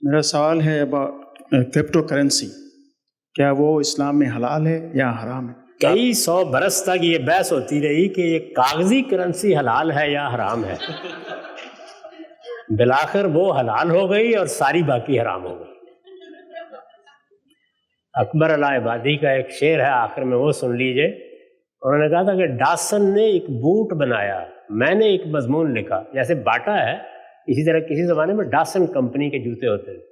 میرا سوال ہے اباؤٹ کرپٹو کرنسی، کیا وہ اسلام میں حلال ہے یا حرام ہے؟ کئی 100 برس تک یہ بحث ہوتی رہی کہ یہ کاغذی کرنسی حلال ہے یا حرام ہے۔ بالآخر وہ حلال ہو گئی اور ساری باقی حرام ہو گئی۔ اکبر علیہ آبادی کا ایک شعر ہے، آخر میں وہ سن لیجئے۔ انہوں نے کہا تھا کہ ڈاسن نے ایک بوٹ بنایا، میں نے ایک مضمون لکھا۔ جیسے باٹا ہے، اسی طرح کسی زمانے میں ڈاسن کمپنی کے جوتے ہوتے تھے۔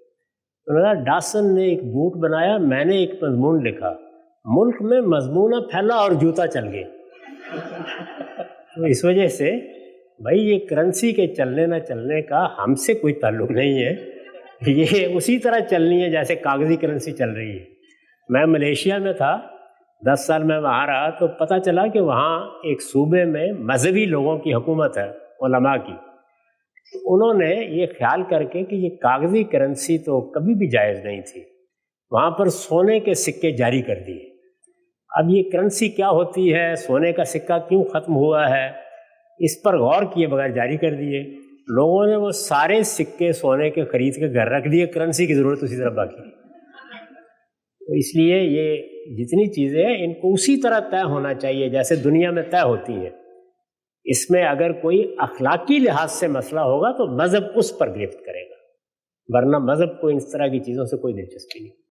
انہوں نے کہا ڈاسن نے ایک بوٹ بنایا، میں نے ایک مضمون لکھا، ملک میں مضمونہ پھیلا اور جوتا چل گیا۔ تو اس وجہ سے بھائی یہ کرنسی کے چلنے نہ چلنے کا ہم سے کوئی تعلق نہیں ہے، یہ اسی طرح چلنی ہے جیسے کاغذی کرنسی چل رہی ہے۔ میں ملیشیا میں تھا، 10 سال میں وہاں رہا، تو پتہ چلا کہ وہاں ایک صوبے میں مذہبی لوگوں کی حکومت ہے، علماء کی۔ انہوں نے یہ خیال کر کے کہ یہ کاغذی کرنسی تو کبھی بھی جائز نہیں تھی، وہاں پر سونے کے سکے جاری کر دیے۔ اب یہ کرنسی کیا ہوتی ہے، سونے کا سکہ کیوں ختم ہوا ہے، اس پر غور کیے بغیر جاری کر دیے۔ لوگوں نے وہ سارے سکے سونے کے خرید کے گھر رکھ دیے، کرنسی کی ضرورت اسی طرح باقی ہے۔ تو اس لیے یہ جتنی چیزیں ہیں ان کو اسی طرح طے ہونا چاہیے جیسے دنیا میں طے ہوتی ہیں۔ اس میں اگر کوئی اخلاقی لحاظ سے مسئلہ ہوگا تو مذہب اس پر گرفت کرے گا، ورنہ مذہب کو اس طرح کی چیزوں سے کوئی دلچسپی نہیں۔